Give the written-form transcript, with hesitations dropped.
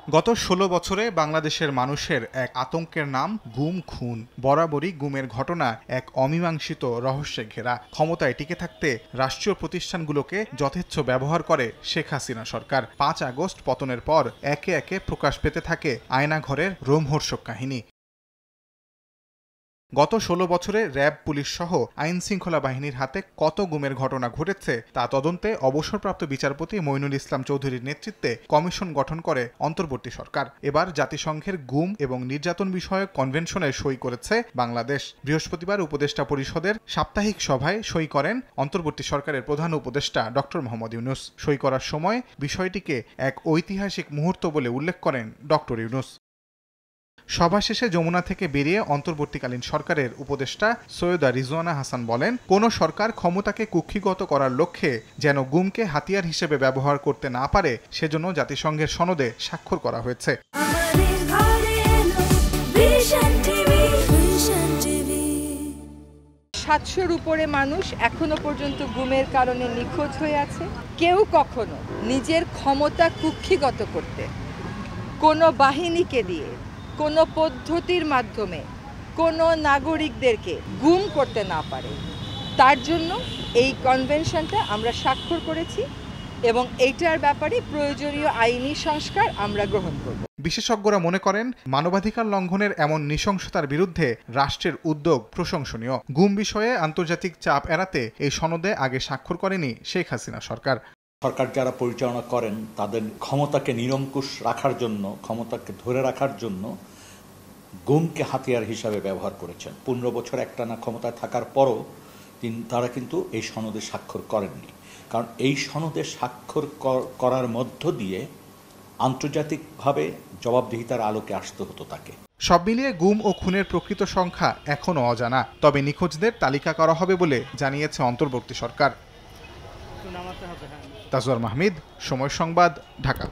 গত ১৬ বছরে বাংলাদেশের মানুষের এক আতঙ্কের নাম গুম খুন। বরাবরই গুমের ঘটনা এক অমীমাংসিত রহস্যে ঘেরা। ক্ষমতায় টিকে থাকতে রাষ্ট্রীয় প্রতিষ্ঠানগুলোকে যথেচ্ছ ব্যবহার করে শেখ হাসিনা সরকার। ৫ আগস্ট পতনের পর একে একে প্রকাশ পেতে থাকে আয়নাঘরের রোমহর্ষক কাহিনী। গত ১৬ বছরে র্যাব, পুলিশ সহ আইন শৃঙ্খলা বাহিনীর হাতে কত গুমের ঘটনা ঘটেছে তা তদন্তে অবসরপ্রাপ্ত বিচারপতি মইনুল ইসলাম চৌধুরীর নেতৃত্বে কমিশন গঠন করে অন্তর্বর্তী সরকার। এবার জাতিসংঘের গুম এবং নির্যাতন বিষয়ক কনভেনশনে সই করেছে বাংলাদেশ। বৃহস্পতিবার উপদেষ্টা পরিষদের সাপ্তাহিক সভায় সই করেন অন্তর্বর্তী সরকারের প্রধান উপদেষ্টা ডক্টর মোহাম্মদ ইউনূস। সই করার সময় বিষয়টিকে এক ঐতিহাসিক মুহূর্ত বলে উল্লেখ করেন ডক্টর ইউনূস। সভা শেষে যমুনা থেকে বেরিয়ে অন্তর্বর্তীকালীন সরকারের উপদেষ্টা সৈয়দা রিজওয়ানা হাসান বলেন, কোন সরকার ক্ষমতাকে কুক্ষিগত করার লক্ষ্যে যেন গুমকে হাতিয়ার হিসেবে ব্যবহার করতে না পারে সেজন্য জাতিসংঘের সনদে স্বাক্ষর করা হয়েছে। ৭০০-র উপরে মানুষ এখনো পর্যন্ত গুমের কারণে নিখোঁজ হয়ে আছে। কেউ কখনো নিজের ক্ষমতা কুক্ষিগত করতে কোনো বাহিনীকে দিয়ে, কোনো পদ্ধতির মাধ্যমে কোনো নাগরিকদেরকে গুম করতে না পারে, তার জন্য এই কনভেনশনটা আমরা স্বাক্ষর করেছি এবং এইটার ব্যাপারে প্রয়োজনীয় আইনি সংস্কার আমরা গ্রহণ করব। বিশেষজ্ঞরা মনে করেন, মানবাধিকার লঙ্ঘনের এমন নৃশংসতার বিরুদ্ধে রাষ্ট্রের উদ্যোগ প্রশংসনীয়। গুম বিষয়ে আন্তর্জাতিক চাপ এড়াতে এই সনদে আগে স্বাক্ষর করেনি শেখ হাসিনা সরকার। সরকার যারা পরিচালনা করেন তাদের ক্ষমতাকে নিরঙ্কুশ রাখার জন্য, ক্ষমতাকে ধরে রাখার জন্য গুমকে হাতিয়ার হিসাবে ব্যবহার করেছেন। ১৫ বছর একটানা ক্ষমতায় থাকার পরও তারা কিন্তু এই সনদে স্বাক্ষর করেননি। কারণ এই সনদে স্বাক্ষর করার মধ্য দিয়ে আন্তর্জাতিকভাবে জবাবদিহিতার আলোকে আসতে হতো তাকে। সব মিলিয়ে গুম ও খুনের প্রকৃত সংখ্যা এখনও অজানা, তবে নিখোঁজদের তালিকা করা হবে বলে জানিয়েছে অন্তর্বর্তী সরকার। তাজওয়ার মাহমিদ, সময় সংবাদ, ঢাকা।